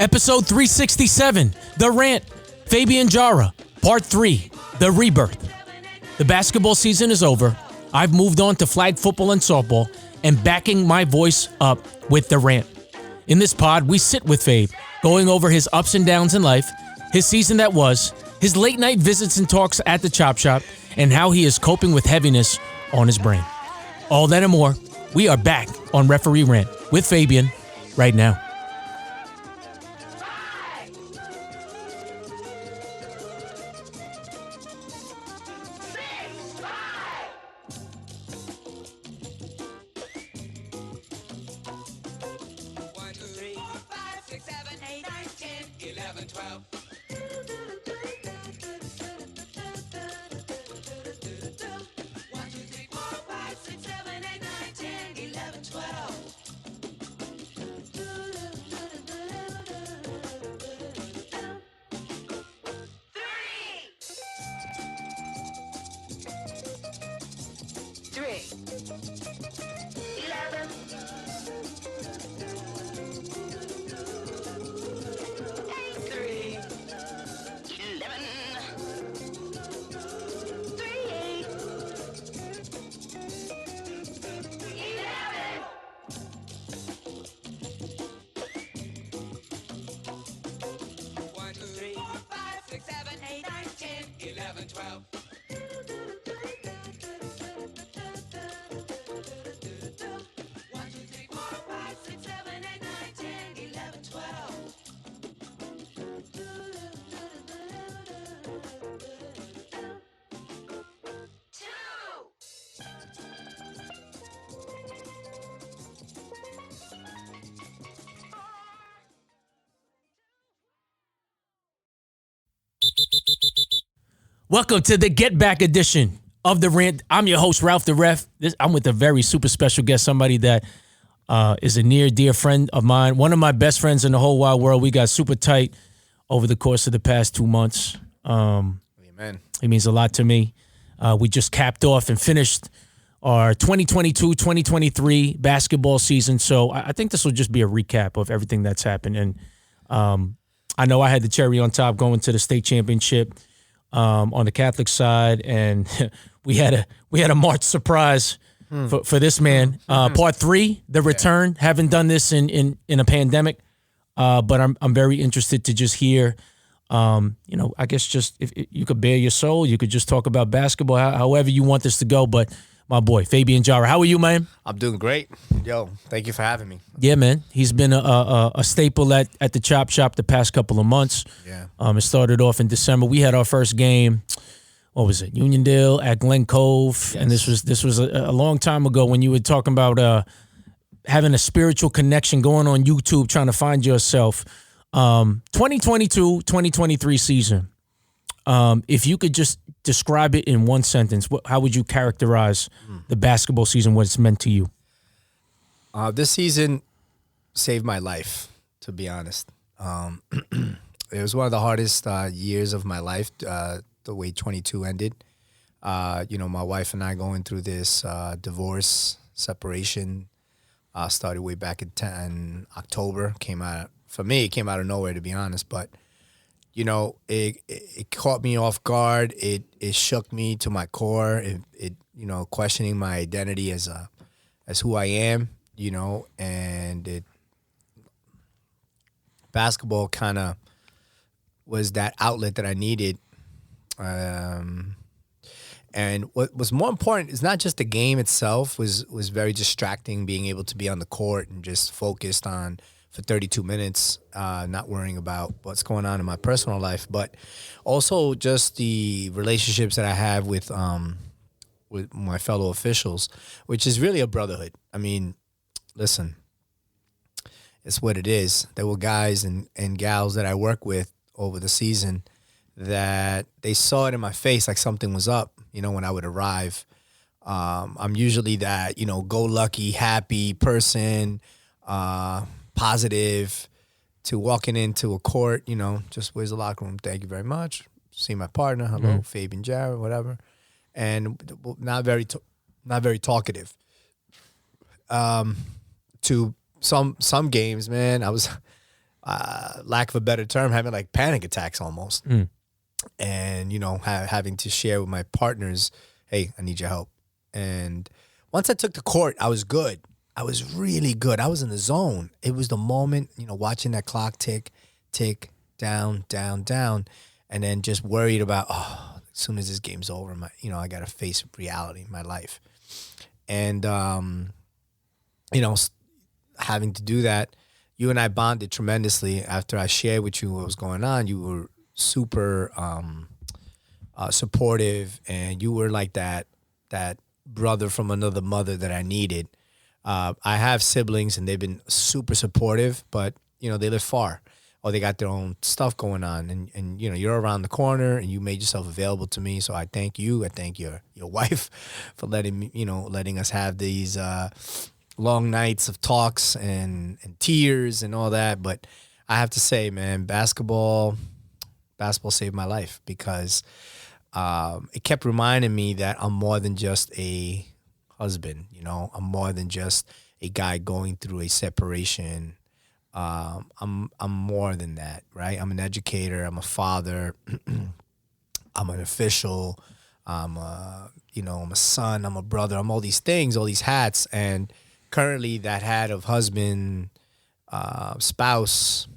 Episode 367, The Rant, Fabian Jara, Part 3, The Rebirth. The basketball season is over. I've moved on to flag football and softball and backing my voice up with The Rant. In this pod, we sit with Fabe, going over his ups and downs in life, his season that was, his late night visits and talks at the chop shop, and how he is coping with heaviness on his brain. All that and more, we are back on Referee Rant with Fabian right now. Welcome to the Get Back edition of The Rant. I'm your host, Ralph the Ref. I'm with a very super special guest, somebody that is a near, dear friend of mine, one of my best friends in the whole wide world. We got super tight over the course of the past 2 months. Amen. He means a lot to me. We just capped off and finished our 2022-2023 basketball season. So I think this will just be a recap of everything that's happened. And I know I had the cherry on top going to the state championship on the Catholic side, and we had a March surprise for this man. Part 3, the return. Haven't done this in a pandemic, but I'm very interested to just hear. I guess just if you could bare your soul, you could just talk about basketball, however you want this to go. But my boy, Fabian Jara, how are you, man? I'm doing great. Yo, thank you for having me. Yeah, man. He's been a staple at the chop shop the past couple of months. Yeah. It started off in December. We had our first game, what was it, Uniondale at Glen Cove. Yes. And this was a long time ago when you were talking about having a spiritual connection, going on YouTube, trying to find yourself. 2022-2023 season. If you could just describe it in one sentence, how would you characterize the basketball season, what it's meant to you? This season saved my life, to be honest. It was one of the hardest years of my life, the way 22 ended. My wife and I going through this divorce, separation, started way back in October. It came out of nowhere, to be honest, but it caught me off guard. It shook me to my core. It questioning my identity as who I am, and basketball kind of was that outlet that I needed. And what was more important is not just the game itself was very distracting, being able to be on the court and just focused on for 32 minutes, not worrying about what's going on in my personal life, but also just the relationships that I have with my fellow officials, which is really a brotherhood. I mean, listen, it's what it is. There were guys and gals that I work with over the season that they saw it in my face like something was up, when I would arrive. I'm usually that, go-lucky, happy person, positive, to walking into a court, just where's the locker room? Thank you very much. See my partner. Hello, Fabian Jara, whatever. And not very talkative. To some games, man, lack of a better term, having like panic attacks almost. And, you know, having to share with my partners, hey, I need your help. And once I took the court, I was good. I was really good. I was in the zone. It was the moment, you know, watching that clock tick, down, and then just worried about, as soon as this game's over, I got to face reality in my life. And, you know, having to do that, you and I bonded tremendously. After I shared with you what was going on, you were super supportive, and you were like that brother from another mother that I needed. I have siblings, and they've been super supportive, but, you know, they live far, or they got their own stuff going on, and you know, you're around the corner, and you made yourself available to me. So I thank you. I thank your wife for letting us have these long nights of talks and tears and all that. But I have to say, man, basketball saved my life, because it kept reminding me that I'm more than just a husband. You know, I'm more than just a guy going through a separation. I'm more than that, right? I'm an educator. I'm a father. I'm an official. I'm a son. I'm a brother. I'm all these things, all these hats. And currently, that hat of husband, spouse,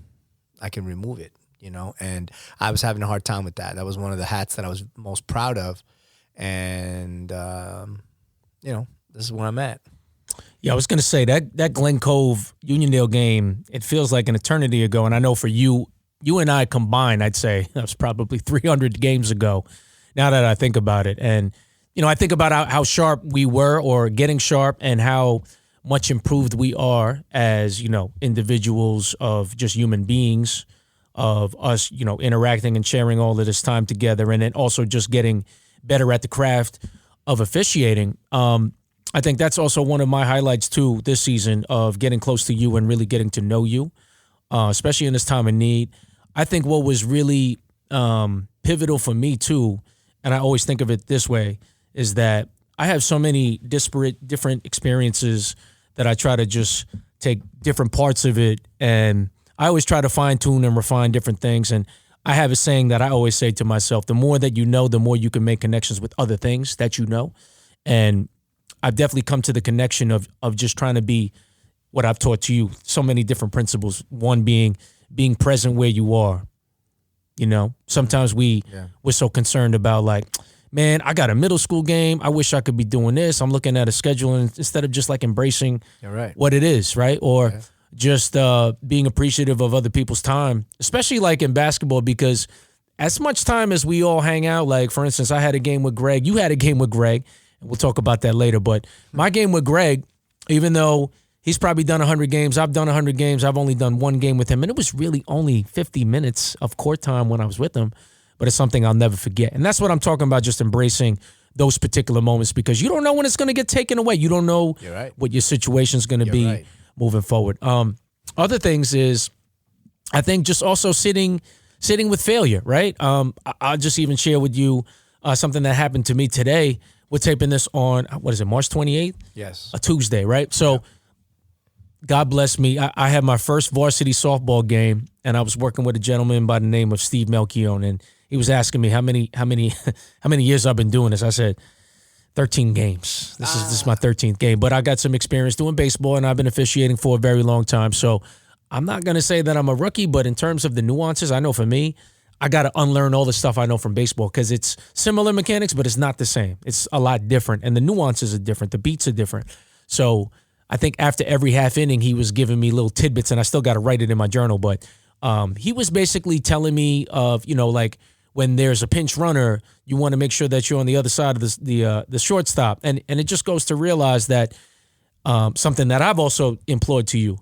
I can remove it. You know, and I was having a hard time with that. That was one of the hats that I was most proud of. And, you know, this is where I'm at. Yeah, I was going to say that Glen Cove Uniondale game, it feels like an eternity ago. And I know for you and I combined, I'd say that was probably 300 games ago, now that I think about it. And, you know, I think about how sharp we were, or getting sharp, and how much improved we are as, you know, individuals, of just human beings, of us, you know, interacting and sharing all of this time together, and then also just getting better at the craft of officiating. I think that's also one of my highlights too this season, of getting close to you and really getting to know you, especially in this time of need. I think what was really pivotal for me too, and I always think of it this way, is that I have so many different experiences that I try to just take different parts of it, and I always try to fine-tune and refine different things. And I have a saying that I always say to myself, the more that you know, the more you can make connections with other things that you know. And I've definitely come to the connection of just trying to be what I've taught to you, so many different principles. One being present where you are. You know, sometimes we're so concerned about, like, man, I got a middle school game. I wish I could be doing this. I'm looking at a schedule, and instead of just like embracing what it is, right? Or just being appreciative of other people's time, especially like in basketball, because as much time as we all hang out, like, for instance, I had a game with Greg, you had a game with Greg, and we'll talk about that later. But my game with Greg, even though he's probably done 100 games, I've done 100 games, I've only done one game with him, and it was really only 50 minutes of court time when I was with him, but it's something I'll never forget. And that's what I'm talking about, just embracing those particular moments, because you don't know when it's going to get taken away. You don't know what your situation is going to be moving forward. Other things is, I think, just also sitting with failure, right? I'll just even share with you something that happened to me today. We're taping this on, what is it, March 28th? Yes. A Tuesday, right? So God bless me. I had my first varsity softball game, and I was working with a gentleman by the name of Steve Melchione, and he was asking me how many years I've been doing this. I said, 13 games. This is my 13th game, but I got some experience doing baseball, and I've been officiating for a very long time. So I'm not going to say that I'm a rookie, but in terms of the nuances, I know for me, I got to unlearn all the stuff I know from baseball, because it's similar mechanics, but it's not the same. It's a lot different, and the nuances are different. The beats are different. So I think after every half inning, he was giving me little tidbits, and I still got to write it in my journal, but he was basically telling me of, you know, like, when there's a pinch runner, you want to make sure that you're on the other side of the shortstop. And it just goes to realize that something that I've also employed to you,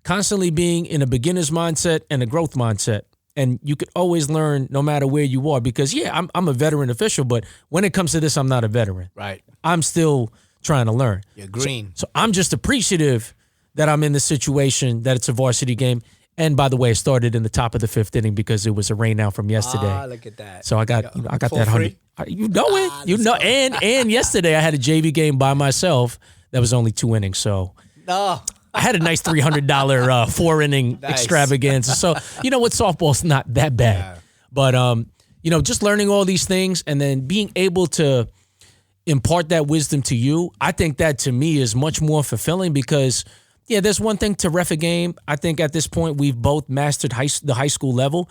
constantly being in a beginner's mindset and a growth mindset. And you could always learn no matter where you are, because, I'm a veteran official, but when it comes to this, I'm not a veteran. Right. I'm still trying to learn. You're green. So I'm just appreciative that I'm in the situation, that it's a varsity game. And by the way, it started in the top of the 5th inning because it was a rain out from yesterday. Look at that. So I got that 100. You know it. And yesterday I had a JV game by myself that was only 2 innings. So I had a nice $300 4-inning extravaganza. So, you know what? Softball's not that bad. Yeah. But, you know, just learning all these things and then being able to impart that wisdom to you, I think that to me is much more fulfilling because, yeah, there's one thing to ref a game. I think at this point we've both mastered the high school level.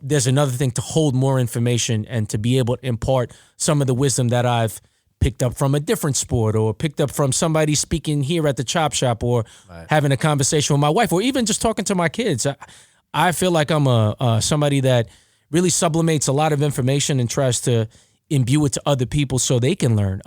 There's another thing to hold more information and to be able to impart some of the wisdom that I've picked up from a different sport or picked up from somebody speaking here at the chop shop or having a conversation with my wife or even just talking to my kids. I feel like I'm somebody that really sublimates a lot of information and tries to imbue it to other people so they can learn.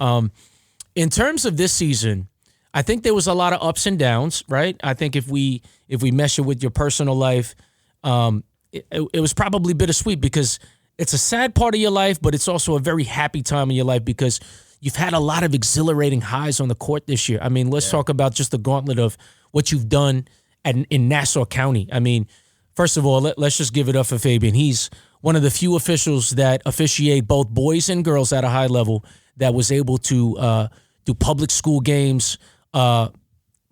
In terms of this season, I think there was a lot of ups and downs, right? I think if we measure with your personal life, it was probably bittersweet because it's a sad part of your life, but it's also a very happy time in your life because you've had a lot of exhilarating highs on the court this year. I mean, let's talk about just the gauntlet of what you've done in Nassau County. I mean, first of all, let's just give it up for Fabian. He's one of the few officials that officiate both boys and girls at a high level that was able to do public school games for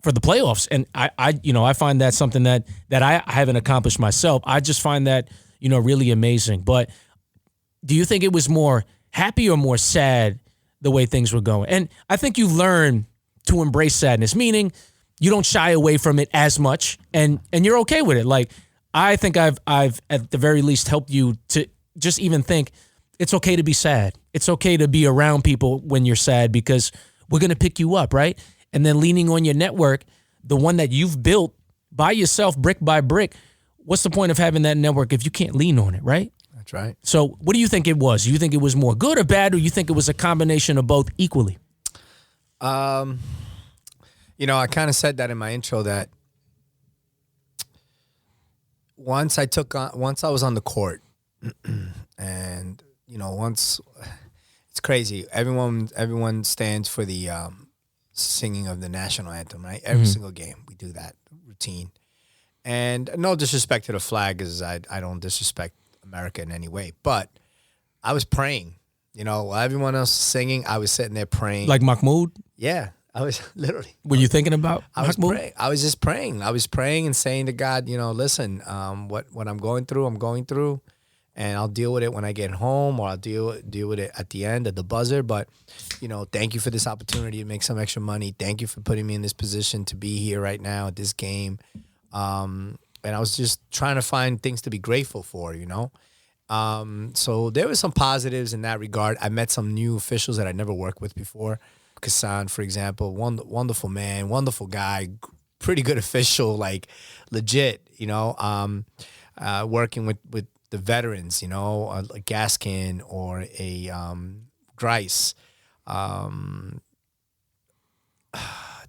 the playoffs. And I find that something that I haven't accomplished myself. I just find that, really amazing. But do you think it was more happy or more sad the way things were going? And I think you've learned to embrace sadness, meaning you don't shy away from it as much and you're okay with it. Like, I think I've at the very least helped you to just even think it's okay to be sad. It's okay to be around people when you're sad because we're going to pick you up, right? And then leaning on your network, the one that you've built by yourself, brick by brick, what's the point of having that network if you can't lean on it, right? That's right. So what do you think it was? Do you think it was more good or bad, or you think it was a combination of both equally? I kind of said that in my intro that once I was on the court and, once it's crazy. Everyone stands for the singing of the national anthem, right? Every single game we do that routine. And no disrespect to the flag, because I don't disrespect America in any way. But I was praying, while everyone else was singing, I was sitting there praying. Like Mahmoud? Yeah, I was literally. Were you thinking about Mahmoud? Praying. I was just praying. I was praying and saying to God, listen, what I'm going through, and I'll deal with it when I get home, or I'll deal with it at the end of the buzzer. But, thank you for this opportunity to make some extra money. Thank you for putting me in this position to be here right now at this game. And I was just trying to find things to be grateful for, So there were some positives in that regard. I met some new officials that I never worked with before. Kassan, for example, wonderful man, wonderful guy, pretty good official, like legit, working with the veterans, a Gaskin or a Grice.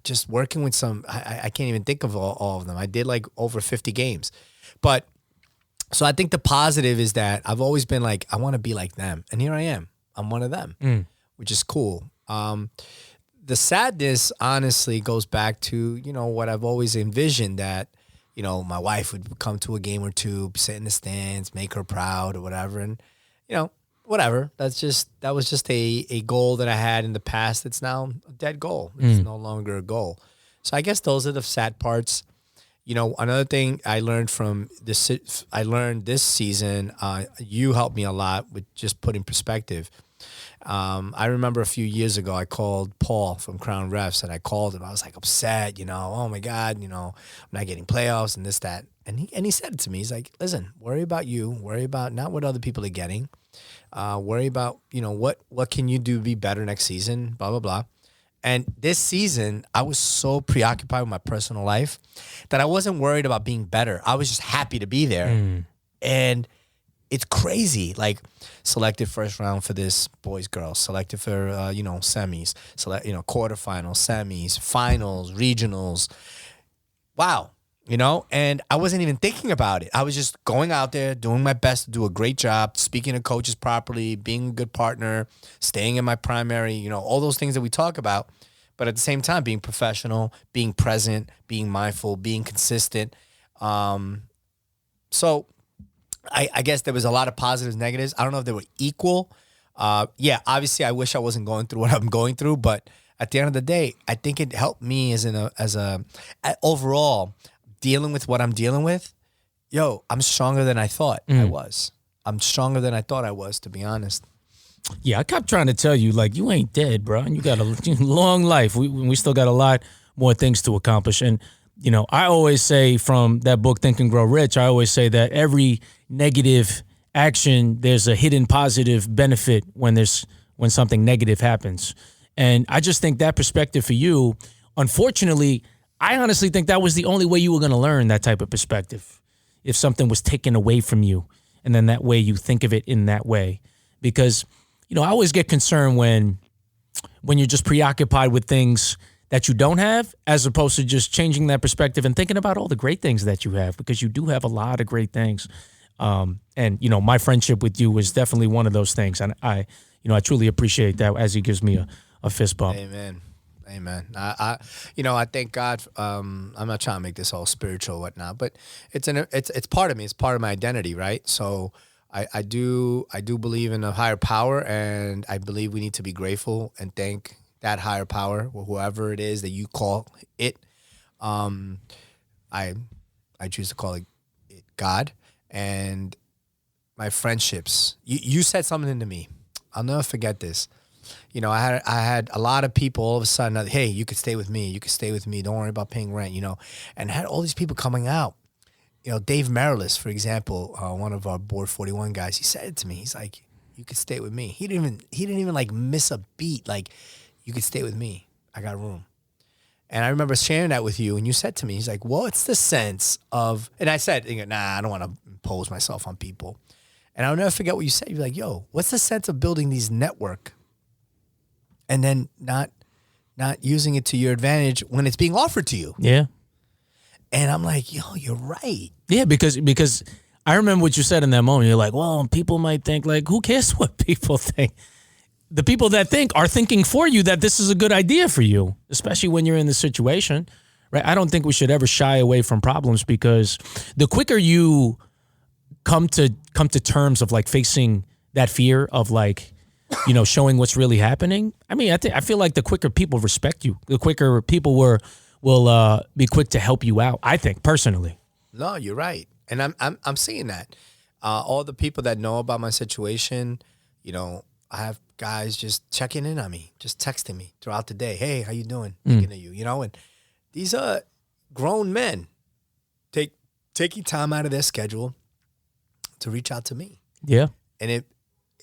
Just working with some, I can't even think of all of them. I did like over 50 games. But so I think the positive is that I've always been like, I want to be like them. And here I am. I'm one of them, which is cool. The sadness, honestly, goes back to, what I've always envisioned that, my wife would come to a game or two, sit in the stands, make her proud or whatever. And, whatever. That was just a goal that I had in the past. It's now a dead goal. It's no longer a goal. So I guess those are the sad parts. Another thing I learned this season, you helped me a lot with just putting perspective. I remember a few years ago, I called Paul from Crown Refs, and I called him. I was like upset, oh my God, I'm not getting playoffs and this, that. And he said it to me. He's like, listen, worry about you. Worry about not what other people are getting. Worry about, what can you do to be better next season, blah, blah, blah. And this season, I was so preoccupied with my personal life that I wasn't worried about being better. I was just happy to be there. And it's crazy. Like, selected first round for this boys, girls, selected for, semis, quarterfinals, semis, finals, regionals. Wow. And I wasn't even thinking about it. I was just going out there, doing my best to do a great job, speaking to coaches properly, being a good partner, staying in my primary, all those things that we talk about. But at the same time, being professional, being present, being mindful, being consistent. So I guess there was a lot of positives, negatives. I don't know if they were equal. Obviously I wish I wasn't going through what I'm going through, but at the end of the day, I think it helped me overall dealing with what I'm dealing with. Yo, I'm stronger than I thought I was. I'm stronger than I thought I was, to be honest. Yeah, I kept trying to tell you, like, you ain't dead, bro. And you got a long life. We still got a lot more things to accomplish. And, you know, I always say from that book, Think and Grow Rich, I always say that every negative action, there's a hidden positive benefit when something negative happens. And I just think that perspective for you, unfortunately, I honestly think that was the only way you were going to learn that type of perspective. If something was taken away from you, and then that way you think of it in that way. Because, you know, I always get concerned when you're just preoccupied with things that you don't have, as opposed to just changing that perspective and thinking about all the great things that you have, because you do have a lot of great things. And, you know, my friendship with you was definitely one of those things. And I truly appreciate that as he gives me a fist bump. Amen. I thank God. I'm not trying to make this all spiritual or whatnot, but it's part of me. It's part of my identity, right? So I do believe in a higher power, and I believe we need to be grateful and thank that higher power, or whoever it is that you call it. I choose to call it God. And my friendships. You said something to me. I'll never forget this. You know, I had a lot of people all of a sudden, hey, you could stay with me. You could stay with me. Don't worry about paying rent, you know. And I had all these people coming out. You know, Dave Marilis, for example, one of our Board 41 guys, he said it to me. He's like, you could stay with me. He didn't even like miss a beat. Like, you could stay with me. I got room. And I remember sharing that with you, and you said to me, he's like, what's the sense of, and I said, nah, I don't want to impose myself on people. And I'll never forget what you said. You're like, yo, what's the sense of building these network and then not using it to your advantage when it's being offered to you? Yeah. And I'm like, yo, you're right. Yeah, because I remember what you said in that moment. You're like, well, people might think, like, who cares what people think? The people that think are thinking for you that this is a good idea for you, especially when you're in this situation, right? I don't think we should ever shy away from problems, because the quicker you come to terms of like facing that fear of like, you know, showing what's really happening. I mean, I feel like the quicker people respect you, the quicker people will be quick to help you out. I think personally. No, you're right, and I'm seeing that. All the people that know about my situation, you know, I have guys just checking in on me, just texting me throughout the day. Hey, how you doing? Thinking of you, you know. And these are grown men taking time out of their schedule to reach out to me. Yeah. And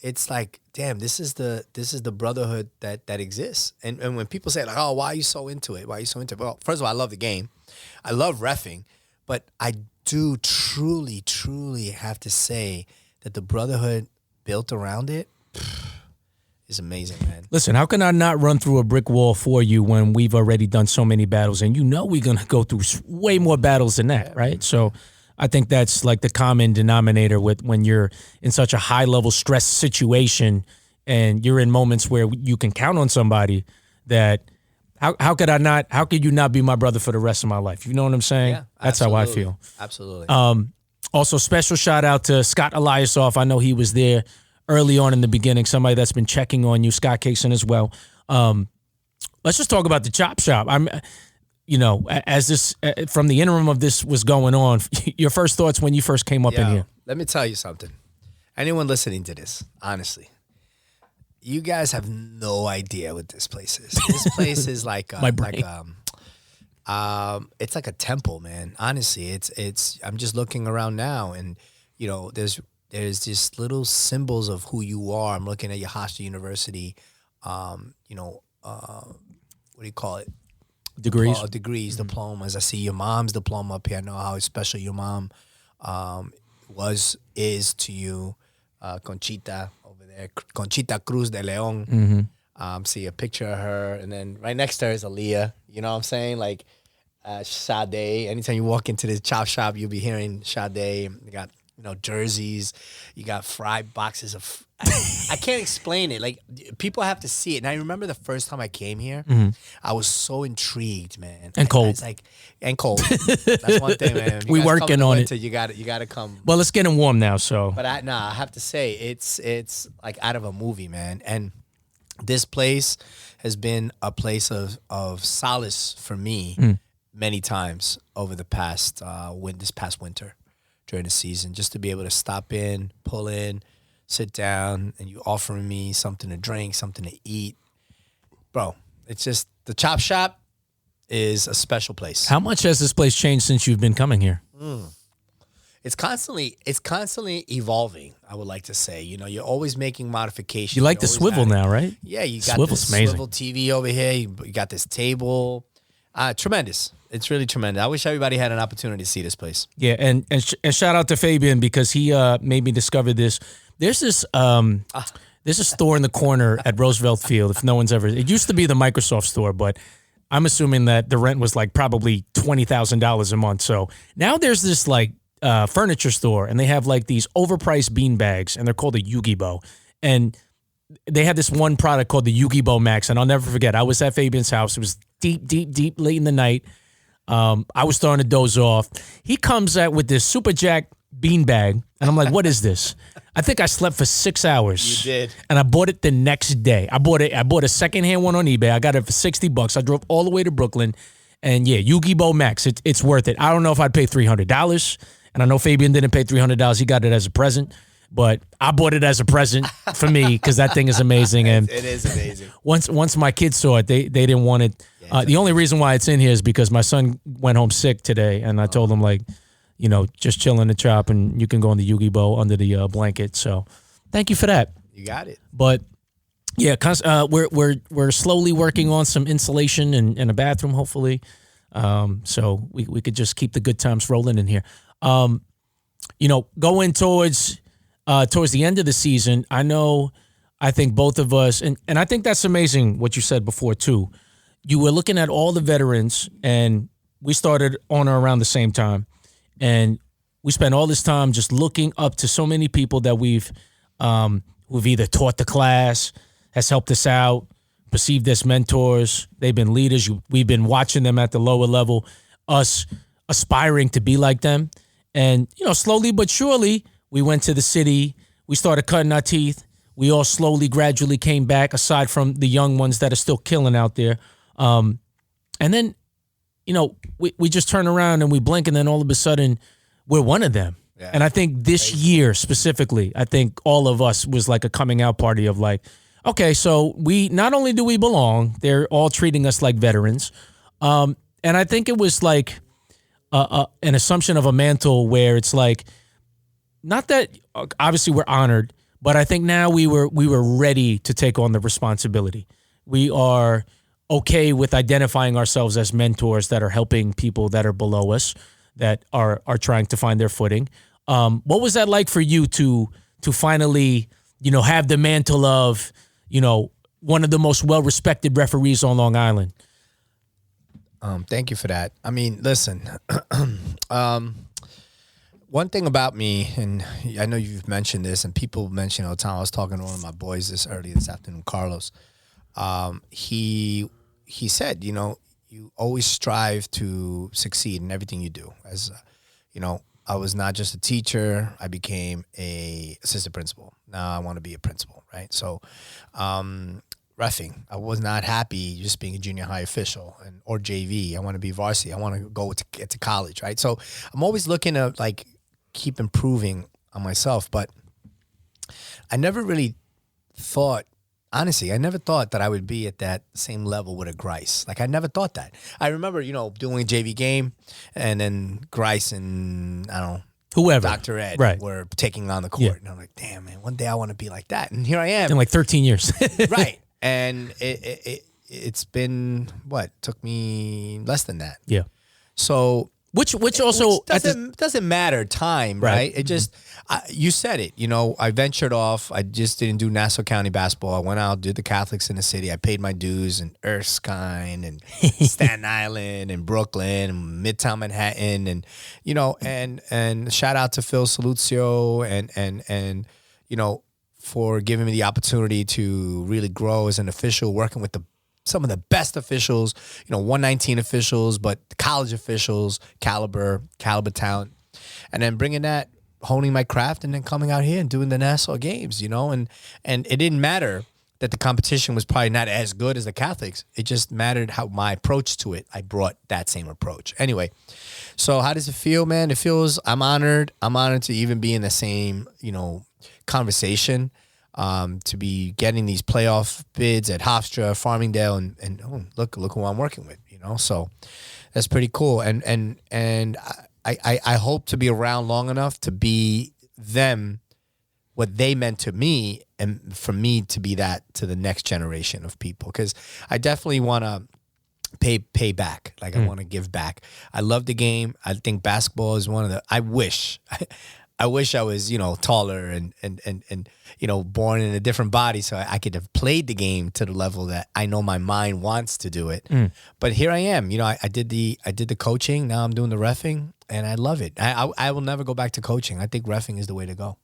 it's like, damn, this is the brotherhood that exists. And when people say like, oh, why are you so into it? Why are you so into it? Well, first of all, I love the game. I love reffing, but I do truly, truly have to say that the brotherhood built around it is amazing, man. Listen, how can I not run through a brick wall for you when we've already done so many battles, and you know we're going to go through way more battles than that, right? So I think that's like the common denominator with when you're in such a high-level stress situation and you're in moments where you can count on somebody that how could you not be my brother for the rest of my life? You know what I'm saying? Yeah, that's how I feel. Absolutely. Also, special shout out to Scott Eliasoff. I know he was there early on in the beginning, somebody that's been checking on you, Scott Cason as well. Let's just talk about the chop shop. As this, from the interim of this was going on, your first thoughts when you first came up in here. Let me tell you something. Anyone listening to this, honestly, you guys have no idea what this place is. This place is like my brain. It's like a temple, man. Honestly, it's. I'm just looking around now, and you know, there's just little symbols of who you are. I'm looking at your Hofstra University, what do you call it? Degrees. Diplomas. I see your mom's diploma up here. I know how special your mom is to you. Conchita over there. Conchita Cruz de Leon. See a picture of her. And then right next to her is Aaliyah. You know what I'm saying? Like Sade. Anytime you walk into this chop shop, you'll be hearing Sade. You got jerseys. You got fried boxes of. I can't explain it. Like people have to see it. And I remember the first time I came here, I was so intrigued, man. And cold. It's like cold. That's one thing, man. We working on it. You got to come. Well, it's getting warm now, so. But I have to say it's like out of a movie, man. And this place has been a place of solace for me many times over the past this past winter during the season, just to be able to stop in, pull in, sit down, and you offering me something to drink, something to eat. Bro, it's just the Chop Shop is a special place. How much has this place changed since you've been coming here? It's constantly evolving, I would like to say. You know, you're always making modifications. You like the swivel now, right? Yeah, you got Swivel's this amazing. swivel TV over here. You got this table. Tremendous. It's really tremendous. I wish everybody had an opportunity to see this place. Yeah, and shout out to Fabian because he made me discover this. There's this there's a store in the corner at Roosevelt Field. If no one's ever, it used to be the Microsoft store, but I'm assuming that the rent was like probably $20,000 a month. So now there's this like furniture store, and they have like these overpriced bean bags, and they're called a Yu-Gi-Bo. And they had this one product called the Yu-Gi-Bo Max, and I'll never forget. I was at Fabian's house. It was deep late in the night. I was starting to doze off. He comes out with this Super Jack bean bag, and I'm like, what is this? I think I slept for 6 hours. You did. And I bought it the next day. I bought a secondhand one on eBay. I got it for $60. I drove all the way to Brooklyn. And yeah, Yu-Gi-Bo Max, it's worth it. I don't know if I'd pay $300. And I know Fabian didn't pay $300. He got it as a present. But I bought it as a present for me because that thing is amazing. And it is amazing. Once my kids saw it, they didn't want it. The only reason why it's in here is because my son went home sick today. And I told him, like, you know, just chill in the Chop, and you can go in the Yu-Gi-Bo under the blanket. So thank you for that. You got it. But yeah, we're slowly working on some insulation in a bathroom, hopefully. So we could just keep the good times rolling in here. You know, going towards the end of the season, I think both of us, and I think that's amazing what you said before too. You were looking at all the veterans, and we started on or around the same time. And we spent all this time just looking up to so many people that who've either taught the class, has helped us out, perceived as mentors. They've been leaders. We've been watching them at the lower level, us aspiring to be like them. And, you know, slowly but surely, we went to the city. We started cutting our teeth. We all slowly, gradually came back, aside from the young ones that are still killing out there. And then, you know, we just turn around and we blink, and then all of a sudden we're one of them. Yeah. And I think this year specifically, I think all of us was like a coming out party of like, okay, so we not only do we belong, they're all treating us like veterans. And I think it was like an assumption of a mantle where it's like, not that obviously we're honored, but I think now we were ready to take on the responsibility. We are okay with identifying ourselves as mentors that are helping people that are below us, that are trying to find their footing. What was that like for you to finally, you know, have the mantle of, you know, one of the most well-respected referees on Long Island? Thank you for that. I mean, listen, one thing about me, and I know you've mentioned this, and people mention all the time. I was talking to one of my boys this afternoon, Carlos. He said, you know, you always strive to succeed in everything you do. As you know, I was not just a teacher. I became a assistant principal. Now I want to be a principal, right? So, reffing, I was not happy just being a junior high official or JV. I want to be varsity. I want to go to college, right? So I'm always looking to like keep improving on myself, but I never really thought, honestly, I never thought that I would be at that same level with a Grice. Like, I never thought that. I remember, you know, doing a JV game, and then Grice and, I don't know, whoever, Dr. Ed, right, were taking on the court. Yeah. And I'm like, damn, man, one day I want to be like that. And here I am. In like 13 years. Right. And it's been, what, took me less than that. Yeah. So... Which also doesn't matter time, right? It just you said it. You know, I ventured off. I just didn't do Nassau County basketball. I went out, did the Catholics in the city. I paid my dues in Erskine and Staten Island and Brooklyn and Midtown Manhattan, and you know, and shout out to Phil Saluzio and you know, for giving me the opportunity to really grow as an official, working with some of the best officials, you know, 119 officials, but college officials, caliber talent, and then bringing that, honing my craft, and then coming out here and doing the Nassau games, you know, and it didn't matter that the competition was probably not as good as the Catholics. It just mattered how my approach to it. I brought that same approach. Anyway, so how does it feel, man? It feels, I'm honored. I'm honored to even be in the same, conversation, to be getting these playoff bids at Hofstra, Farmingdale, and oh, look who I'm working with, So that's pretty cool. And I hope to be around long enough to be them, what they meant to me, and for me to be that to the next generation of people. Because I definitely want to pay back. Like, I want to give back. I love the game. I think basketball is one of the, I wish I was, taller and born in a different body so I could have played the game to the level that I know my mind wants to do it. But here I am. I did the coaching. Now I'm doing the reffing, and I love it. I will never go back to coaching. I think reffing is the way to go.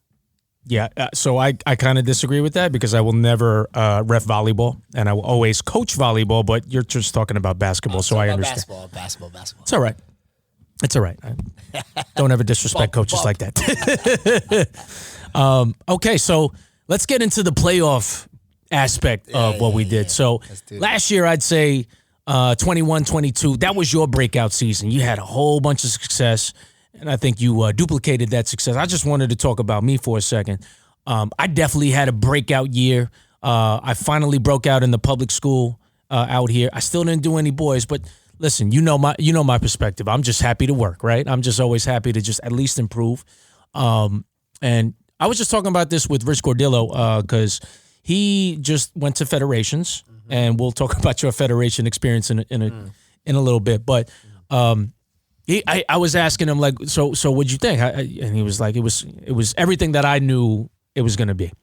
Yeah, so I kind of disagree with that because I will never ref volleyball, and I will always coach volleyball, but you're just talking about basketball, so I understand. Basketball. It's all right. It's all right. Don't ever disrespect coaches like that. Okay, so let's get into the playoff aspect of what we did. So last year, I'd say 21-22, that was your breakout season. You had a whole bunch of success, and I think you duplicated that success. I just wanted to talk about me for a second. I definitely had a breakout year. I finally broke out in the public school out here. I still didn't do any boys, but listen, you know my perspective. I'm just happy to work, right? I'm just always happy to just at least improve. And I was just talking about this with Rich Gordillo because he just went to federations, and we'll talk about your federation experience in a little bit. But I was asking him, like, so what'd you think? And he was like, it was everything that I knew it was going to be.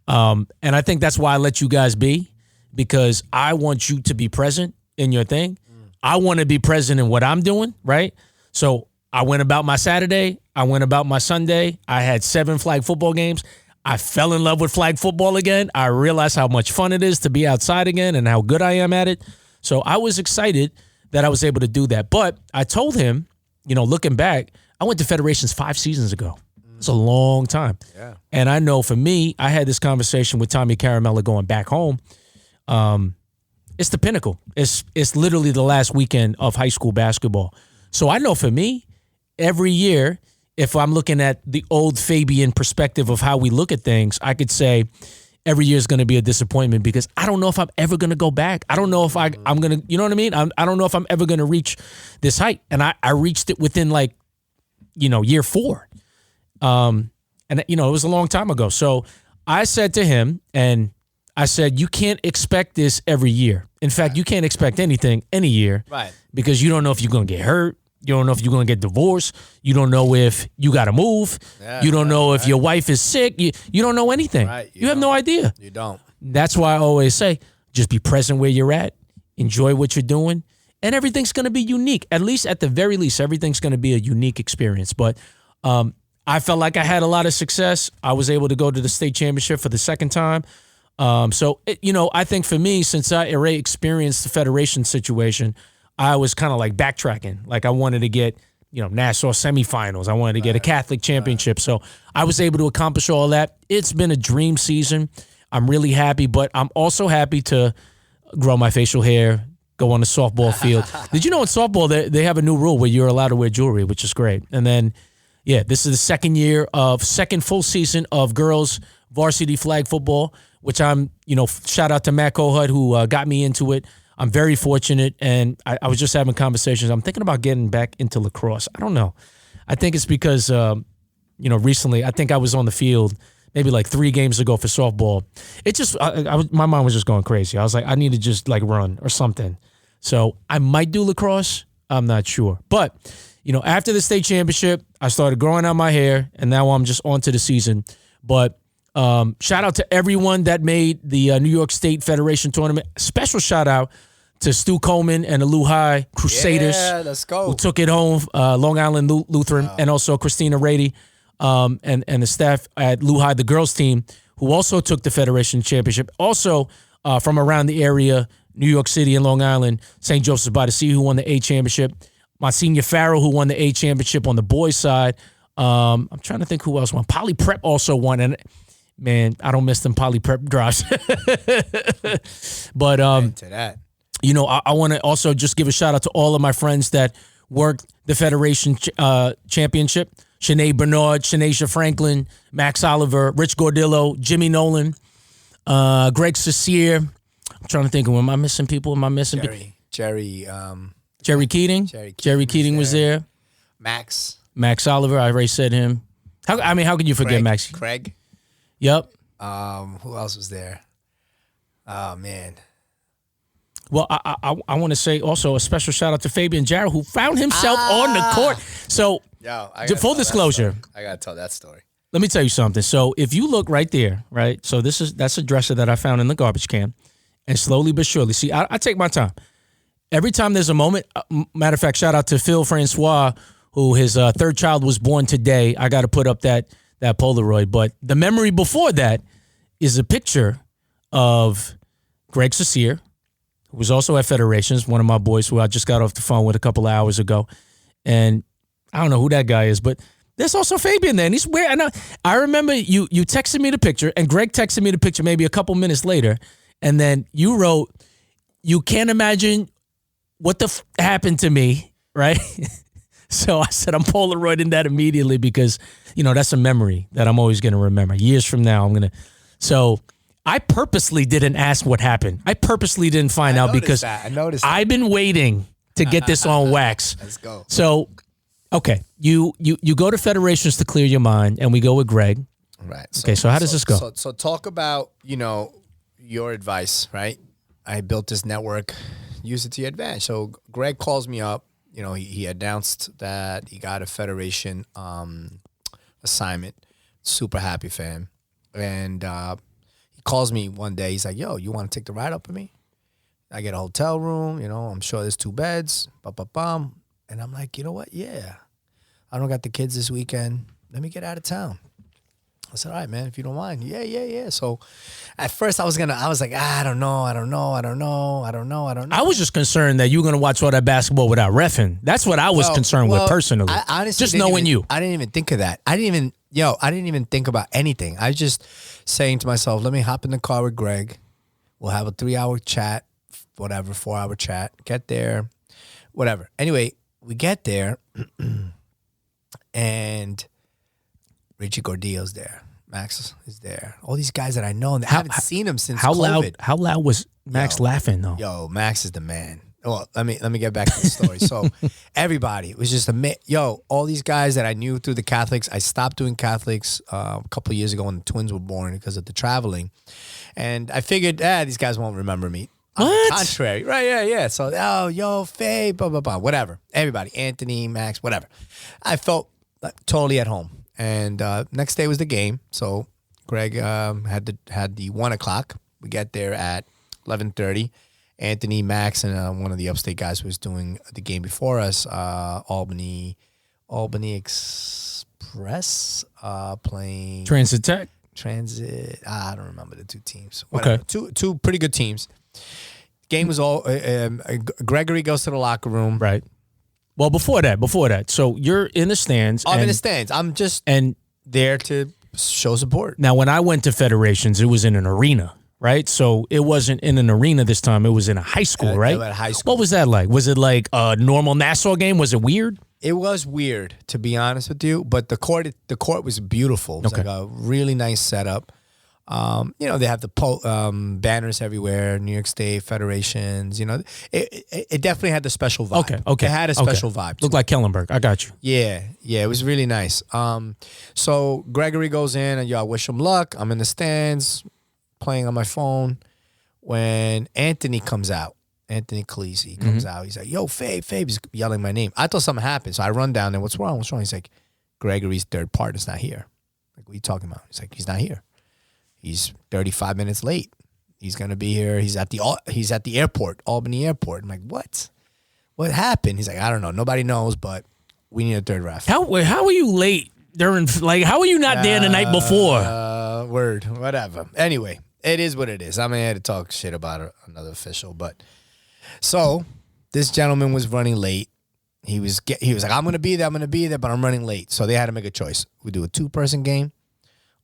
And I think that's why I let you guys be, because I want you to be present in your thing. I want to be present in what I'm doing, right? So I went about my Saturday. I went about my Sunday. I had 7 flag football games. I fell in love with flag football again. I realized how much fun it is to be outside again and how good I am at it. So I was excited that I was able to do that. But I told him, looking back, I went to federations 5 seasons ago. It's a long time. Yeah. And I know for me, I had this conversation with Tommy Caramella going back home. It's the pinnacle. It's literally the last weekend of high school basketball. So I know for me, every year, if I'm looking at the old Fabian perspective of how we look at things, I could say every year is going to be a disappointment because I don't know if I'm ever going to go back. I don't know if I'm going to, you know what I mean? I don't know if I'm ever going to reach this height. And I reached it within year 4. And it was a long time ago. So I said to him, and I said, you can't expect this every year. In fact, you can't expect anything any year. Right. Because you don't know if you're going to get hurt. You don't know if you're going to get divorced. You don't know if you got to move. Yeah, you don't know if your wife is sick. You don't know anything. Right. You have no idea. You don't. That's why I always say, just be present where you're at. Enjoy what you're doing. And everything's going to be unique. At the very least, everything's going to be a unique experience. But I felt like I had a lot of success. I was able to go to the state championship for the second time. I think for me, since I already experienced the federation situation, I was kind of like backtracking. Like I wanted to get, Nassau semifinals. I wanted to get a Catholic championship. So I was able to accomplish all that. It's been a dream season. I'm really happy, but I'm also happy to grow my facial hair, go on the softball field. Did you know in softball they have a new rule where you're allowed to wear jewelry, which is great. And then, this is the second full season of girls varsity flag football, which I'm, shout out to Matt Kohut who got me into it. I'm very fortunate, and I was just having conversations. I'm thinking about getting back into lacrosse. I don't know. I think it's because, recently I think I was on the field maybe like 3 games ago for softball. It just, my mind was just going crazy. I was like, I need to just like run or something. So I might do lacrosse. I'm not sure. But, after the state championship, I started growing out my hair, and now I'm just on to the season. But shout out to everyone that made the New York State Federation tournament. Special shout out to Stu Coleman and the Lehigh Crusaders. Yeah, let's go. Who took it home, Long Island Lutheran, and also Christina Rady and the staff at Lehigh, the girls team, who also took the Federation Championship. Also from around the area, New York City and Long Island, St. Joseph's by the Sea, who won the A Championship. Monsignor Farrell, who won the A Championship on the boys' side. I'm trying to think who else won. Poly Prep also won. And man, I don't miss them poly prep drops. But To that. you know, I want to also just give a shout out to all of my friends that worked the Federation Championship. Sinead Bernard, Shanasia Franklin, Max Oliver, Rich Gordillo, Jimmy Nolan, Greg Cecier. I'm trying to think of, am I missing people? Am I missing people? Jerry Jerry Keating was there. Max Oliver, I already said him. How could you forget Max? Craig. Yep. Who else was there? Oh man. Well, I want to say also a special shout out to Fabian Jara, who found himself on the court. So, full disclosure, I gotta tell that story. let me tell you something. So, if you look right there, right? So that's a dresser that I found in the garbage can, and slowly but surely, see, I take my time. Every time there's a moment. Matter of fact, shout out to Phil Francois, who his third child was born today. I got to put up that Polaroid, but the memory before that is a picture of Greg Cecier, who was also at Federations, one of my boys who I just got off the phone with a couple of hours ago. And I don't know who that guy is, but there's also Fabian there. And he's weird. And I remember you texted me the picture, and Greg texted me the picture maybe a couple minutes later. And then you wrote, "You can't imagine what happened to me," right? So I said, I'm Polaroiding that immediately because, you know, that's a memory that I'm always going to remember. Years from now, So I purposely didn't ask what happened. I purposely didn't find out because I noticed I've been waiting to get this on wax. Let's go. So, okay, you go to Federations to clear your mind, and we go with Greg. Right. Okay, so how does this go? So talk about, you know, your advice, right? I built this network, use it to your advantage. So Greg calls me up. You know, he announced that he got a Federation assignment. Super happy for him. And he calls me one day. He's like, "Yo, you want to take the ride up with me? I get a hotel room. You know, I'm sure there's 2 beds. Bum. And I'm like, you know what? Yeah. I don't got the kids this weekend. Let me get out of town. I said, all right, man, if you don't mind. Yeah. So at first I was like, I don't know. I was just concerned that you were going to watch all that basketball without reffing. That's what I was concerned with personally. I honestly just knowing you. I didn't even think of that. I didn't even think about anything. I was just saying to myself, let me hop in the car with Greg. We'll have a 3-hour chat, whatever, 4-hour chat. Get there, whatever. Anyway, we get there, and Richie Gordillo's there. Max is there. All these guys that I know, and I haven't seen them since COVID. How loud was Max laughing, though? Yo, Max is the man. Well, let me get back to the story. So everybody, it was just all these guys that I knew through the Catholics. I stopped doing Catholics a couple of years ago when the twins were born because of the traveling. And I figured, these guys won't remember me. On the contrary. Right, yeah. So, Fabe, blah, blah, blah, whatever. Everybody, Anthony, Max, whatever. I felt totally at home. And next day was the game. So Greg had the 1 o'clock. We get there at 11:30. Anthony, Max, and one of the upstate guys was doing the game before us. Albany Express playing Transit Tech. I don't remember the 2 teams. Whatever. Okay, two pretty good teams. Game was all. Gregory goes to the locker room. Right. Well, before that, so you're in the stands. I'm in the stands. I'm just there to show support. Now, when I went to Federations, it was in an arena, right? So it wasn't in an arena this time. It was in a high school, right? At high school. What was that like? Was it like a normal Nassau game? Was it weird? It was weird, to be honest with you. But the court was beautiful. It was like a really nice setup. They have the banners everywhere, New York State Federations. You know, it definitely had the special vibe. Okay. It had a special vibe. Looked like Kellenberg. I got you. Yeah, it was really nice. So Gregory goes in, and I wish him luck. I'm in the stands, playing on my phone. When Anthony comes out, Anthony Calisi comes out. He's like, "Yo, Fabe." He's yelling my name. I thought something happened, so I run down there. What's wrong? He's like, "Gregory's third partner's not here." Like, what are you talking about? He's like, "He's not here. He's 35 minutes late. He's gonna be here. He's at the airport, Albany Airport." I'm like, "What? What happened?" He's like, "I don't know. Nobody knows, but we need a third ref." How are you late during? Like, how are you not there the night before? Whatever. Anyway, it is what it is. I'm here to talk shit about another official, but so this gentleman was running late. He was like, "I'm gonna be there, but I'm running late." So they had to make a choice. We do a 2-person game,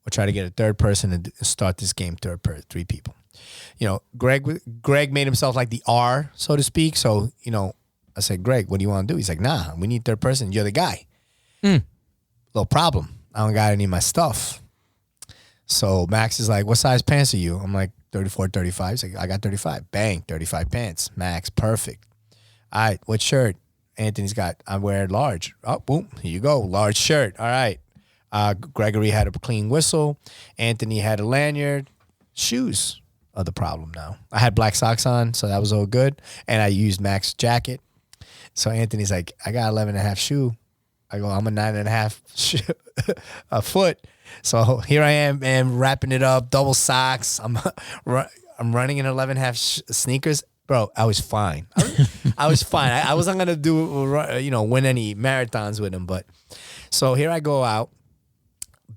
or try to get a third person to start this game, three people. You know, Greg made himself like the R, so to speak. So, you know, I said, Greg, what do you want to do? He's like, nah, we need third person. You're the guy. Little problem. I don't got any of my stuff. So Max is like, what size pants are you? I'm like, 34, 35. He's like, I got 35. Bang, 35 pants. Max, perfect. All right, what shirt? Anthony's got, I wear large. Oh, boom, here you go. Large shirt. All right. Gregory had a clean whistle. Anthony had a lanyard. Shoes are the problem now. I had black socks on, so that was all good. And I used Max's jacket. So Anthony's like, I got 11.5 shoe. I go, I'm a 9.5 a foot. So here I am, man, wrapping it up, double socks. I'm running in 11.5 sneakers. Bro, I was fine. I was fine. I wasn't going to win any marathons with him. But so here I go out.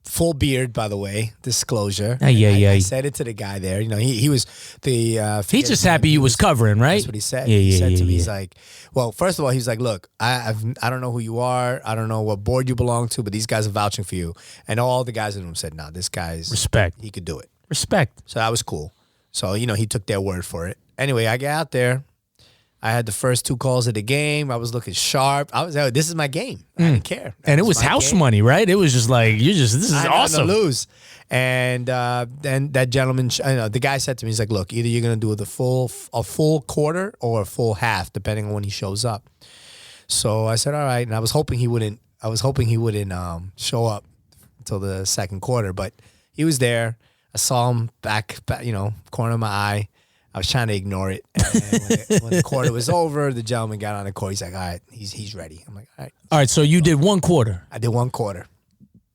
Full beard, by the way, disclosure. I said it to the guy there. You know, he was the... he's just happy you was covering, right? That's what he said. He said to me, he's like, well, first of all, he's like, look, I don't know who you are. I don't know what board you belong to, but these guys are vouching for you. And all the guys in the room said, nah, this guy's... Respect. He could do it. Respect. So that was cool. So, you know, he took their word for it. Anyway, I get out there. I had the first 2 calls of the game. I was looking sharp. I was like, this is my game. I didn't care. And it was house money, right? It was just like, this is awesome. To lose. And then that gentleman, the guy said to me, he's like, look, either you're going to do a full quarter or a full half, depending on when he shows up. So I said, all right. And I was hoping he wouldn't show up until the second quarter, but he was there. I saw him back, corner of my eye. I was trying to ignore it. And when the quarter was over, the gentleman got on the court. He's like, all right, he's ready. I'm like, all right. All right, so you did 1 quarter. I did 1 quarter.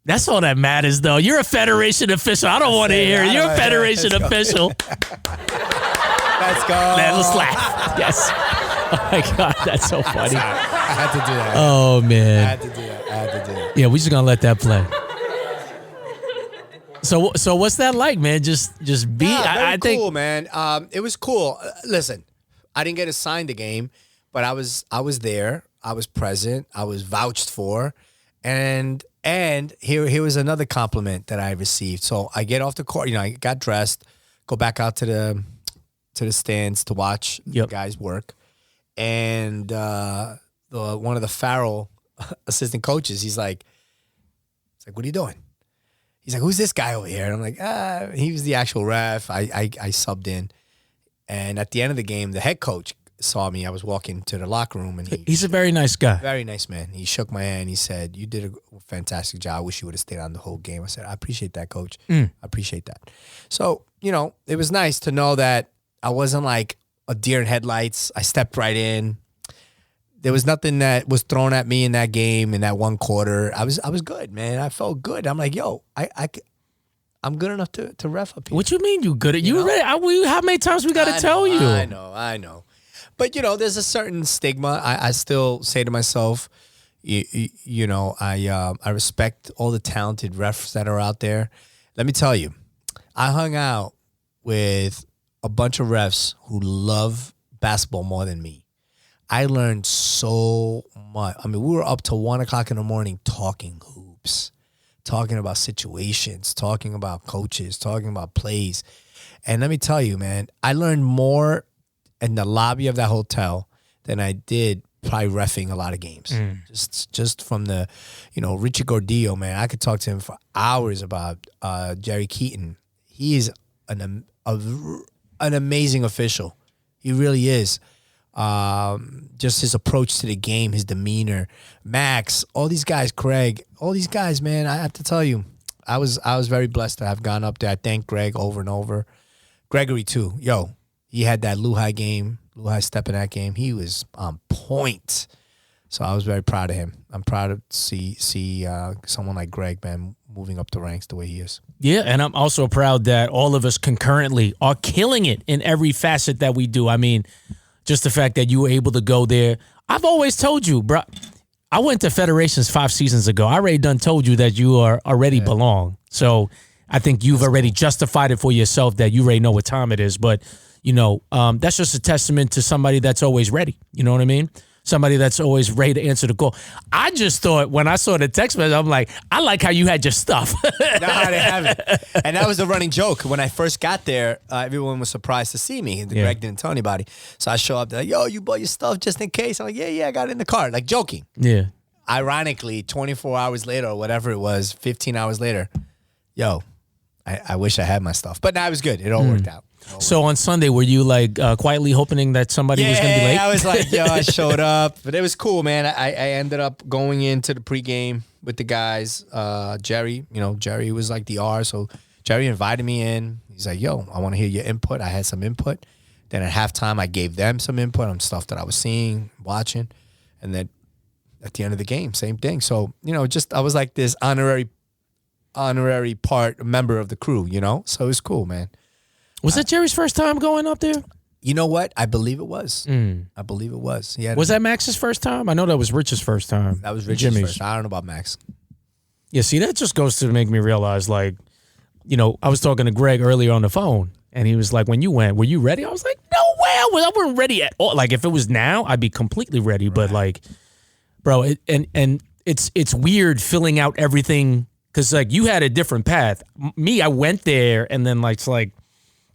That's all that matters, though. You're a Federation official. I don't want to hear it. You're a Federation official. Let's go. Let's laugh. Yes. Oh, my God. That's so funny. I had to do that. Oh, man. I had to do that. Yeah, we're just going to let that play. So what's that like, man? Just be. I think cool, man. It was cool. Listen, I didn't get assigned the game, but I was there. I was present. I was vouched for, and here was another compliment that I received. So I get off the court. I got dressed, go back out to the stands to watch the guys work, and one of the Farrell assistant coaches, he's like, what are you doing? He's like, who's this guy over here? And I'm like, he was the actual ref. I subbed in. And at the end of the game, the head coach saw me. I was walking to the locker room. And he's a very nice guy. Very nice man. He shook my hand. He said, you did a fantastic job. I wish you would have stayed on the whole game. I said, I appreciate that, coach. I appreciate that. So, it was nice to know that I wasn't like a deer in headlights. I stepped right in. There was nothing that was thrown at me in that game in that 1 quarter. I was good, man. I felt good. I'm like, yo, I'm good enough to ref up here. What you mean you good at you ready? How many times we got to tell you? I know. But there's a certain stigma. I still say to myself, I respect all the talented refs that are out there. Let me tell you, I hung out with a bunch of refs who love basketball more than me. I learned so much. I mean, we were up till 1 o'clock in the morning talking hoops, talking about situations, talking about coaches, talking about plays. And let me tell you, man, I learned more in the lobby of that hotel than I did probably reffing a lot of games. Just from the, Richie Gordillo, man. I could talk to him for hours about Jerry Keaton. He is an amazing official. He really is. Just his approach to the game, his demeanor, Max, all these guys, Craig, all these guys, man. I have to tell you, I was very blessed to have gone up there. I thank Greg over and over. Gregory too. Yo, he had that Lehigh game, Lehigh step in that game. He was on point. So I was very proud of him. I'm proud to see someone like Greg, man, moving up the ranks the way he is. Yeah, and I'm also proud that all of us concurrently are killing it in every facet that we do. I mean, just the fact that you were able to go there. I've always told you, bro. I went to Federations 5 seasons ago. I already done told you that you are already belong. So I think you've already justified it for yourself that you already know what time it is. But, that's just a testament to somebody that's always ready. You know what I mean? somebody that's always ready to answer the call. I just thought when I saw the text message, I'm like, I like how you had your stuff. No, I didn't have it. And that was the running joke. When I first got there, everyone was surprised to see me. Greg didn't tell anybody. So I show up, they're like, yo, you bought your stuff just in case? I'm like, yeah, I got it in the car. Like joking. Yeah. Ironically, 24 hours later or whatever it was, 15 hours later, yo, I wish I had my stuff. But now it was good. It all worked out. So on Sunday, were you like quietly hoping that somebody was going to be late? Yeah, I was like, yo, I showed up. But it was cool, man. I ended up going into the pregame with the guys. Jerry was like the R. So Jerry invited me in. He's like, yo, I want to hear your input. I had some input. Then at halftime, I gave them some input on stuff that I was seeing, watching. And then at the end of the game, same thing. So, I was like this honorary member of the crew, So it was cool, man. Was that Jerry's first time going up there? You know what? I believe it was. I believe it was. Was that Max's first time? I know that was Rich's first time. That was Rich's first. I don't know about Max. Yeah, see, that just goes to make me realize, like, I was talking to Greg earlier on the phone, and he was like, when you went, were you ready? I was like, no way, I wasn't ready at all. Like, if it was now, I'd be completely ready. Right. But, like, bro, it's weird filling out everything, because, like, you had a different path. Me, I went there, and then, like, it's like,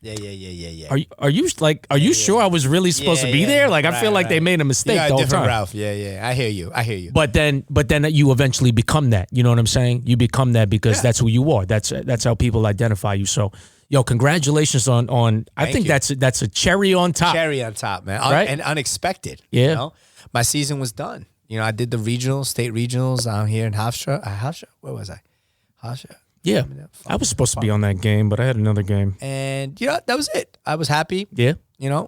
Yeah. Are you sure I was really supposed to be there? Like, I feel like they made a mistake the whole time. Ralph. Yeah. I hear you. But then you eventually become that. You know what I'm saying? You become that because that's who you are. That's how people identify you. So, yo, congratulations on. I think that's a cherry on top. Cherry on top, man. Right? And unexpected. Yeah. My season was done. I did the state regionals down here in Hofstra. Where was I? Hofstra. Yeah, I was supposed to be on that game, but I had another game. And, that was it. I was happy. Yeah.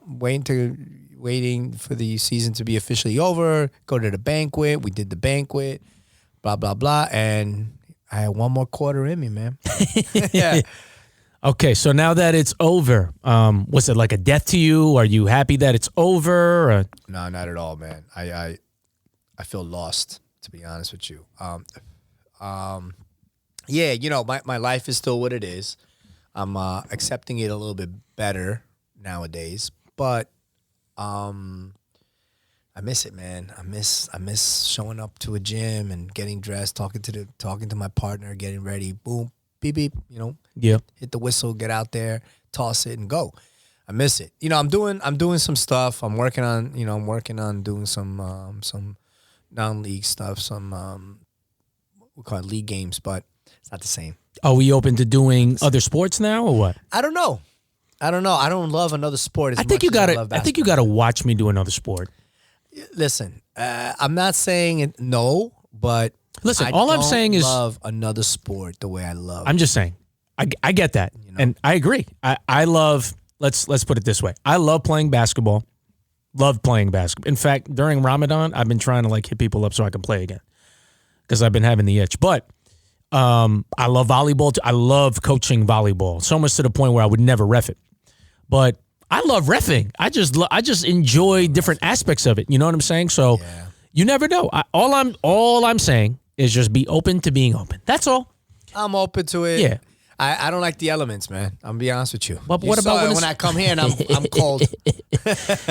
Waiting for the season to be officially over, go to the banquet. We did the banquet, blah, blah, blah. And I had one more quarter in me, man. Yeah. Okay, so now that it's over, was it like a death to you? Are you happy that it's over? Or? No, not at all, man. I feel lost, to be honest with you. Yeah, my life is still what it is. I'm accepting it a little bit better nowadays, but I miss it, man. I miss showing up to a gym and getting dressed, talking to my partner, getting ready, boom, beep beep, Yeah. hit the whistle, get out there, toss it, and go. I miss it. I'm doing some stuff. I'm working on doing some non-league stuff, some we call it league games, but it's not the same. Are we open to doing other sports now or what? I don't know. I don't love another sport as I think much as I love basketball. I think you gotta watch me do another sport. Listen, I'm not saying no, but listen, all I'm saying is love another sport the way I love. I'm just saying. I get that. And I agree. I love let's put it this way. I love playing basketball. Love playing basketball. In fact, during Ramadan, I've been trying to like hit people up so I can play again. Because I've been having the itch. But I love volleyball. I love coaching volleyball. So much to the point where I would never ref it. But I love reffing. I just enjoy different aspects of it. You know what I'm saying? So you never know. All I'm saying is just be open to being open. That's all. I'm open to it. Yeah. I don't like the elements, man. I'm gonna be honest with you. But what about when I come here and I'm cold?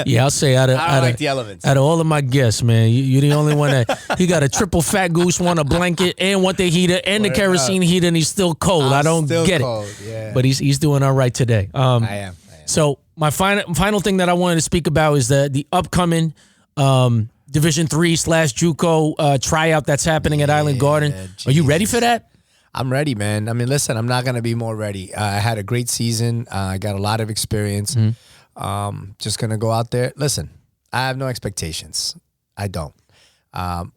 Yeah, I'll say I don't like the elements. Out of all of my guests, man, you're the only one that he got a triple fat goose, want a blanket, and want the heater and the kerosene heater, and he's still cold. I don't get it. Yeah. But he's doing all right today. I am. So my final thing that I wanted to speak about is the upcoming Division III / JUCO tryout that's happening at Island Garden. Jesus. Are you ready for that? I'm ready, man. I mean, listen, I'm not going to be more ready. I had a great season. I got a lot of experience. Just going to go out there. Listen, I have no expectations. I don't. I'm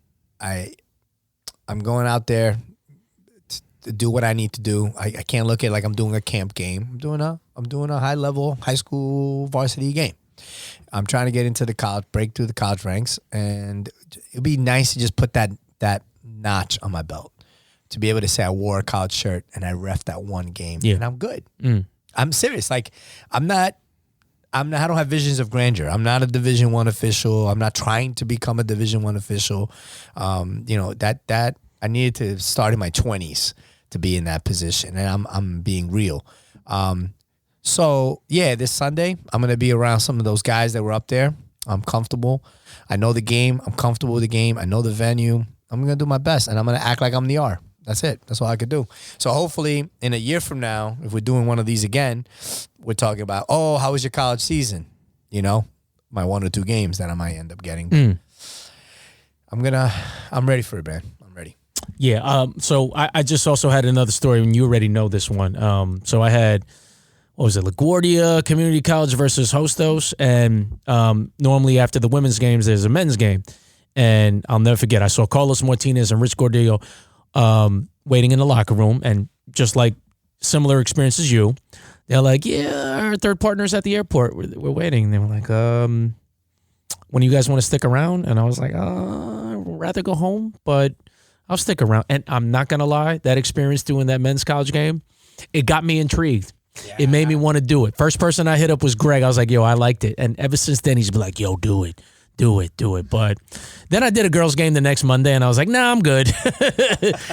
going out there to do what I need to do. I can't look at it like I'm doing a camp game. I'm doing a high level high school varsity game. I'm trying to get into the college, break through the college ranks, and it'd be nice to just put that notch on my belt. To be able to say I wore a college shirt and I reffed that one game and I'm good. I'm serious. Like I don't have visions of grandeur. I'm not a Division I official. I'm not trying to become a Division I official. That I needed to start in my 20s to be in that position, and I'm being real. So yeah, this Sunday I'm gonna be around some of those guys that were up there. I'm comfortable. I know the game. I'm comfortable with the game. I know the venue. I'm going to do my best, and I'm going to act like I'm the R. That's it. That's all I could do. So hopefully in a year from now, if we're doing one of these again, we're talking about, oh, how was your college season? You know, my 1 or 2 games that I might end up getting. I'm ready for it, man. I'm ready. Yeah. So I just also had another story, and you already know this one. So I had, what was it, LaGuardia Community College versus Hostos, and normally after the women's games, there's a men's game. And I'll never forget, I saw Carlos Martinez and Rich Gordillo waiting in the locker room, and just like similar experience as you, they're like, yeah, our third partner's at the airport. We're waiting. They were like, when do you guys want to stick around? And I was like, I'd rather go home, but I'll stick around. And I'm not going to lie, that experience doing that men's college game, it got me intrigued. Yeah. It made me want to do it. First person I hit up was Greg. I was like, yo, I liked it. And ever since then, he's been like, yo, do it. But then I did a girls' game the next Monday, and I was like, nah, I'm good.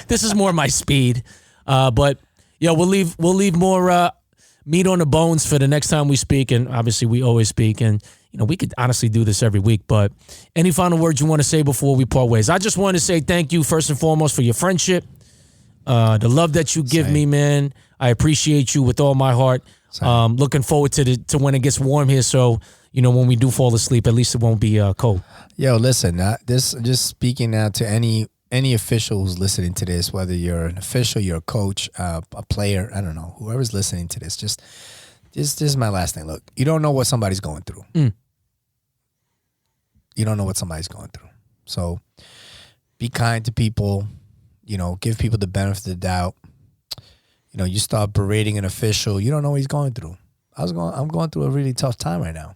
This is more my speed. But yo, we'll leave more meat on the bones for the next time we speak. And obviously, we always speak. And you know, we could honestly do this every week. But any final words you want to say before we part ways? I just want to say thank you first and foremost for your friendship, the love that you give me, man. I appreciate you with all my heart. Looking forward to when it gets warm here. So, you know, when we do fall asleep, at least it won't be cold. Yo, listen, this just speaking now to any official who's listening to this, whether you're an official, you're a coach, a player, I don't know, whoever's listening to this, just this is my last thing. Look, you don't know what somebody's going through. You don't know what somebody's going through. So be kind to people, you know, give people the benefit of the doubt. You know, you start berating an official, you don't know what he's going through. I'm going through a really tough time right now.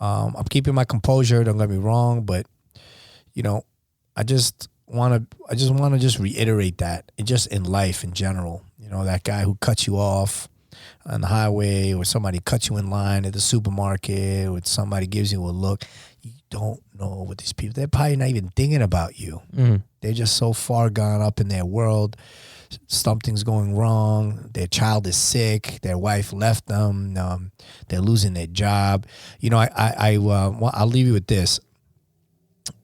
I'm keeping my composure, don't get me wrong, but you know, I just want to reiterate that, and just in life in general, you know, that guy who cuts you off on the highway, or somebody cuts you in line at the supermarket, or somebody gives you a look. You don't know what these people, they're probably not even thinking about you. They're just so far gone up in their world. Something's going wrong. Their child is sick. Their wife left them. They're losing their job. You know, I'll leave you with this.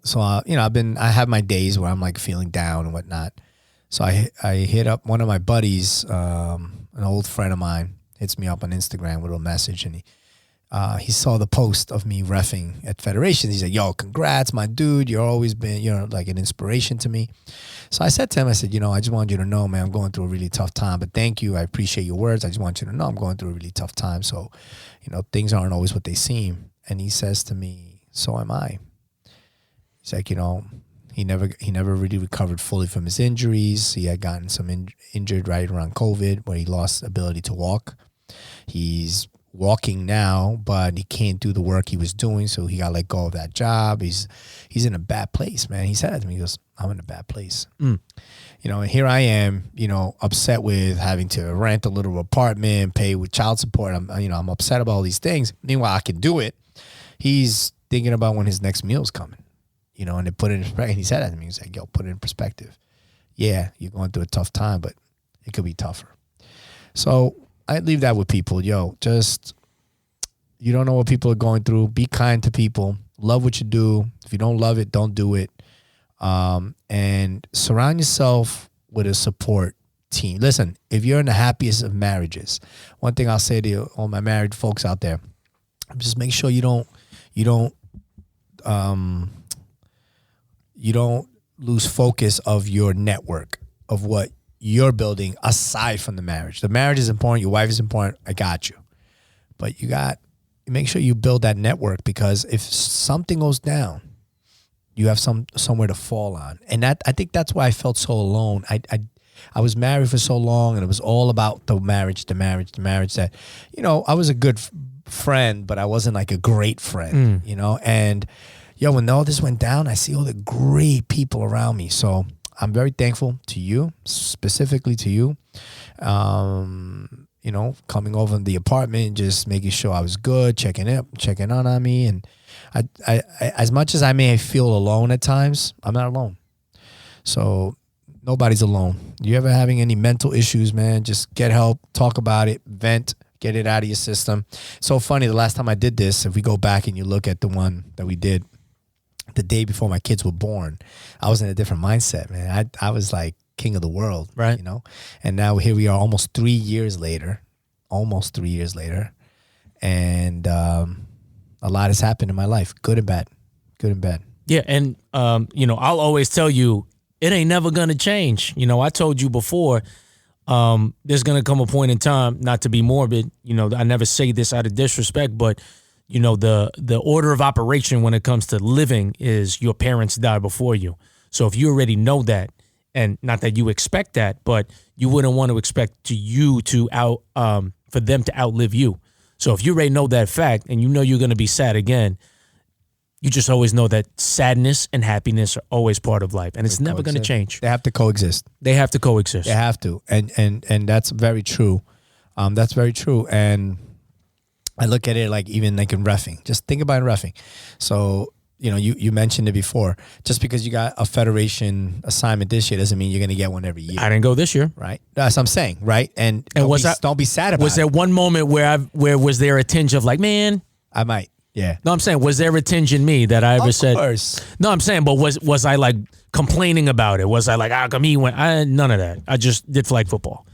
So, you know, I have my days where I'm like feeling down and whatnot. So I hit up one of my buddies, an old friend of mine, hits me up on Instagram with a message, and he saw the post of me reffing at Federations. He's like, yo, congrats, my dude. You're always been, you know, like an inspiration to me. So I said to him, I said, you know, I just want you to know, man, I'm going through a really tough time, but thank you. I appreciate your words. I just want you to know I'm going through a really tough time. So, you know, things aren't always what they seem. And he says to me, so am I. He's like, you know, he never really recovered fully from his injuries. He had gotten some injured right around COVID, where he lost the ability to walk. He's walking now, but he can't do the work he was doing, so he got let go of that job. He's in a bad place, man. He said that to me. He goes, I'm in a bad place. You know, and here I am, you know, upset with having to rent a little apartment, pay with child support. I'm upset about all these things. Meanwhile, I can do it. He's thinking about when his next meal's coming, you know, and they put it in perspective. And he said that to me. He's like, yo, put it in perspective. Yeah, you're going through a tough time, but it could be tougher. So I leave that with people. Yo, just, you don't know what people are going through. Be kind to people. Love what you do. If you don't love it, don't do it. And surround yourself with a support team. Listen, if you're in the happiest of marriages, one thing I'll say to all my married folks out there, just make sure you don't lose focus of your network, of what you're building aside from the marriage. The marriage is important. Your wife is important. I got you. But you make sure you build that network, because if something goes down, you have somewhere to fall on. And I think that's why I felt so alone. I was married for so long, and it was all about the marriage, that, you know, I was a good friend, but I wasn't like a great friend, you know? And yo, when all this went down, I see all the great people around me. So I'm very thankful to you, specifically to you, you know, coming over in the apartment, just making sure I was good, checking on me. And I as much as I may feel alone at times, I'm not alone. So nobody's alone. You ever having any mental issues, man, just get help, talk about it, vent, Get it out of your system. So funny, the last time I did this, if we go back and you look at the one that we did the day before my kids were born, I was in a different mindset, man. I was like king of the world, right? You know? And now here we are almost 3 years later, and a lot has happened in my life, good and bad. Yeah, and you know, I'll always tell you, it ain't never gonna change. You know, I told you before, there's gonna come a point in time, not to be morbid, you know, I never say this out of disrespect, but you know, the order of operation when it comes to living is your parents die before you. So if you already know that, and not that you expect that, but you wouldn't want to expect for them to outlive you. So if you already know that fact and you know you're going to be sad again, you just always know that sadness and happiness are always part of life, and it's never going to change. They have to coexist. They have to coexist. They have to, and that's very true. That's very true. And I look at it like even like in reffing. Just think about reffing. So you know, you mentioned it before. Just because you got a federation assignment this year doesn't mean you're going to get one every year. I didn't go this year, right? That's what I'm saying, right? And don't be sad about it. Was there one moment where was there a tinge of like, man? I might. Yeah. No, I'm saying, was there a tinge in me that I ever said? Of course. No, I'm saying, but was I like complaining about it? Was I like, come he went? None of that. I just did flag football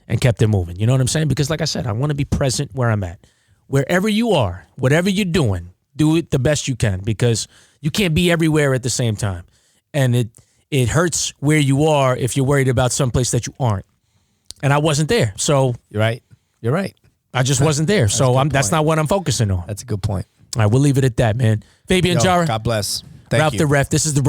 and kept it moving. You know what I'm saying? Because like I said, I want to be present where I'm at. Wherever you are, whatever you're doing, do it the best you can, because you can't be everywhere at the same time. And it hurts where you are if you're worried about someplace that you aren't. And I wasn't there. So you're right. You're right. I just wasn't there. So that's not what I'm focusing on. That's a good point. All right, we'll leave it at that, man. Fabian, Jara. God bless. Thank you. Ralph the Ref. This is the